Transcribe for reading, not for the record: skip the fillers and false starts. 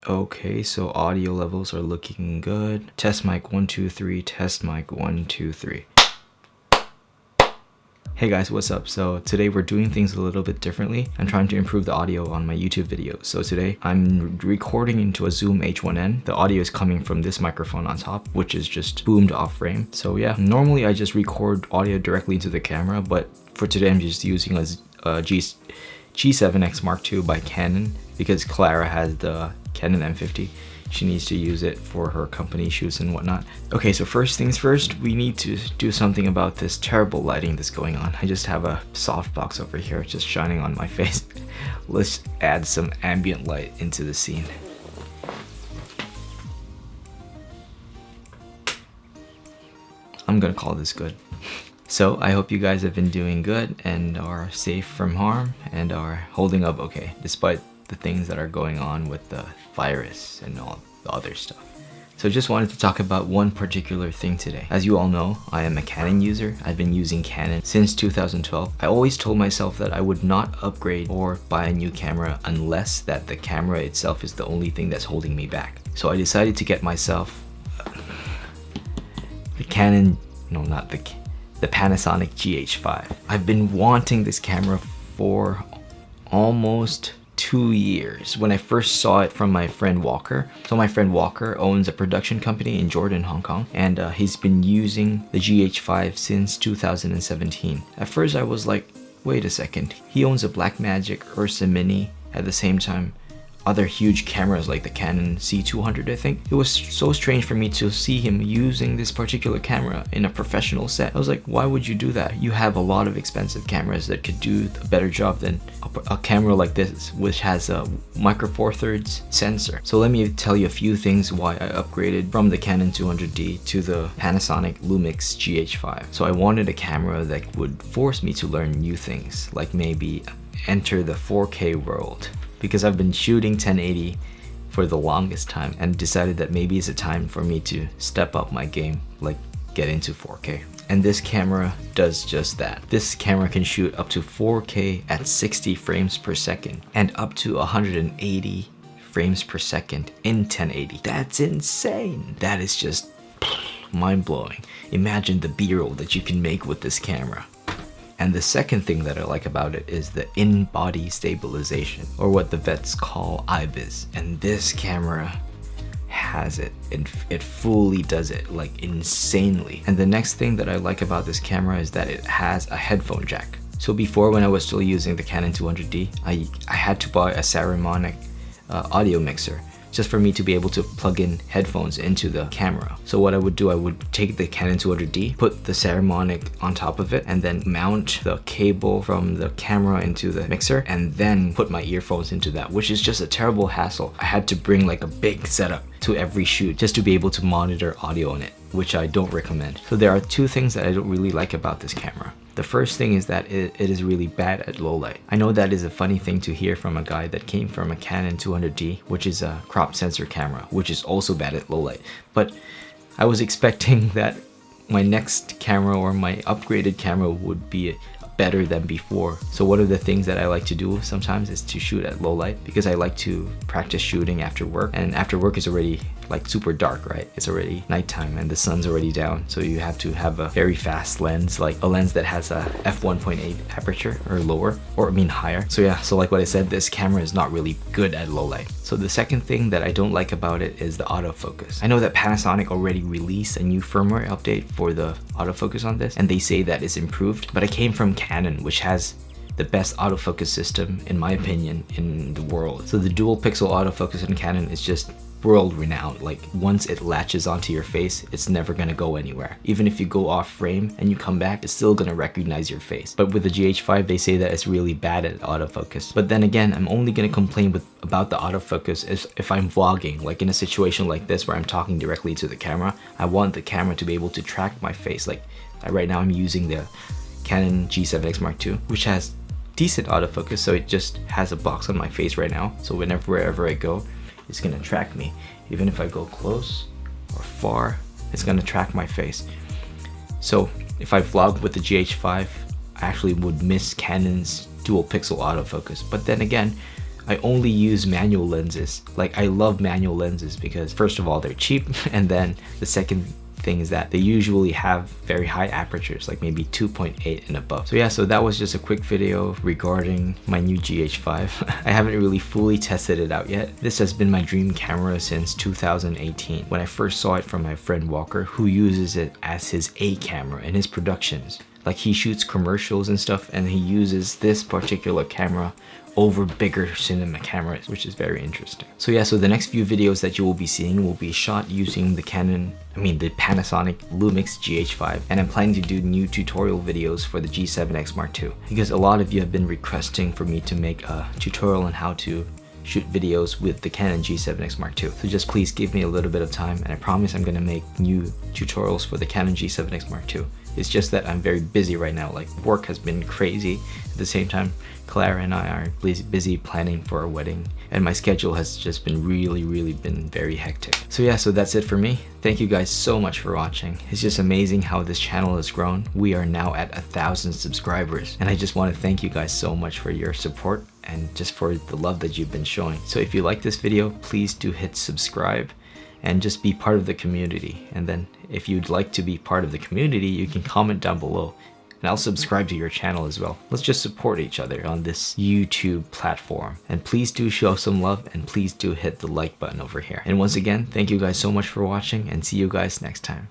Okay, so audio levels are looking good. Test mic 1 2 3, test mic 1 2 3. Hey guys, what's up? So today we're doing things a little bit differently. I'm trying to improve the audio on my YouTube videos. So today I'm recording into a Zoom H1N. The audio is coming from this microphone on top, which is just boomed off frame. So yeah, normally I just record audio directly into the camera, but for today I'm just using a G7X Mark II by Canon because Clara has the Canon M50. She needs to use it for her company shoots and whatnot. Okay, so first things first, we need to do something about this terrible lighting that's going on. I just have a softbox over here just shining on my face. Let's add some ambient light into the scene. I'm gonna call this good. So I hope you guys have been doing good and are safe from harm and are holding up okay, despite the things that are going on with the virus and all the other stuff. So just wanted to talk about one particular thing today. As you all know, I am a Canon user. I've been using Canon since 2012. I always told myself that I would not upgrade or buy a new camera unless that the camera itself is the only thing that's holding me back. So I decided to get myself the Canon, no, not the Panasonic GH5. I've been wanting this camera for almost 2 years when I first saw it from my friend Walker. So my friend Walker owns a production company in Jordan, Hong Kong, and he's been using the GH5 since 2017. At first I was like, wait a second, he owns a Blackmagic Ursa Mini at the same time other huge cameras like the Canon C200, I think. It was so strange for me to see him using this particular camera in a professional set. I was like, why would you do that? You have a lot of expensive cameras that could do a better job than a camera like this, which has a micro four thirds sensor. So let me tell you a few things why I upgraded from the Canon 200D to the Panasonic Lumix GH5. So I wanted a camera that would force me to learn new things, like maybe enter the 4K world, because I've been shooting 1080 for the longest time and decided that maybe it's a time for me to step up my game, like get into 4K. And this camera does just that. This camera can shoot up to 4K at 60 frames per second and up to 180 frames per second in 1080. That's insane. That is just mind-blowing. Imagine the B-roll that you can make with this camera. And the second thing that I like about it is the in-body stabilization, or what the vets call IBIS. And this camera has it, and it fully does it, like insanely. And the next thing that I like about this camera is that it has a headphone jack. So before, when I was still using the Canon 200D, I had to buy a Saramonic audio mixer just for me to be able to plug in headphones into the camera. So what I would do, I would take the Canon 200D, put the Saramonic on top of it, and then mount the cable from the camera into the mixer, and then put my earphones into that, which is just a terrible hassle. I had to bring like a big setup to every shoot just to be able to monitor audio on it, which I don't recommend. So there are two things that I don't really like about this camera. The first thing is that it is really bad at low light. I know that is a funny thing to hear from a guy that came from a Canon 200D, which is a crop sensor camera, which is also bad at low light. But I was expecting that my next camera or my upgraded camera would be better than before. So one of the things that I like to do sometimes is to shoot at low light, because I like to practice shooting after work, and after work is already like super dark, right? It's already nighttime and the sun's already down, so you have to have a very fast lens, like a lens that has a f1.8 aperture or lower, or I mean higher. So yeah, so like what I said, this camera is not really good at low light. So the second thing that I don't like about it is the autofocus. I know that Panasonic already released a new firmware update for the autofocus on this, and they say that it's improved, but I came from Canon, which has the best autofocus system, in my opinion, in the world. So the dual pixel autofocus in Canon is just world renowned. Like once it latches onto your face, it's never gonna go anywhere. Even if you go off frame and you come back, it's still gonna recognize your face. But with the GH5, they say that it's really bad at autofocus. But then again, I'm only gonna complain about the autofocus if I'm vlogging, like in a situation like this where I'm talking directly to the camera. I want the camera to be able to track my face. Like right now I'm using the Canon G7X Mark II, which has decent autofocus, so it just has a box on my face right now. So wherever I go, it's gonna track me. Even if I go close or far, it's gonna track my face. So if I vlog with the GH5, I actually would miss Canon's dual pixel autofocus. But then again, I only use manual lenses. Like, I love manual lenses because first of all, they're cheap, and then the second thing is that they usually have very high apertures, like maybe 2.8 and above. So yeah, so that was just a quick video regarding my new GH5. I haven't really fully tested it out yet. This has been my dream camera since 2018 when I first saw it from my friend Walker, who uses it as his A camera in his productions. Like, he shoots commercials and stuff, and he uses this particular camera over bigger cinema cameras, which is very interesting. So yeah, so the next few videos that you will be seeing will be shot using the the Panasonic Lumix GH5, and I'm planning to do new tutorial videos for the G7X Mark II because a lot of you have been requesting for me to make a tutorial on how to shoot videos with the Canon G7X Mark II. So just please give me a little bit of time, and I promise I'm gonna make new tutorials for the Canon G7X Mark II. It's just that I'm very busy right now. Like, work has been crazy. At the same time, Clara and I are busy planning for our wedding, and my schedule has just been really been very hectic. So yeah, so that's it for me. Thank you guys so much for watching. It's just amazing how this channel has grown. We are now at 1,000 subscribers, and I just want to thank you guys so much for your support and just for the love that you've been showing. So if you like this video, please do hit subscribe and just be part of the community. And then if you'd like to be part of the community, you can comment down below and I'll subscribe to your channel as well. Let's just support each other on this YouTube platform. And please do show some love, and please do hit the like button over here. And once again, thank you guys so much for watching, and see you guys next time.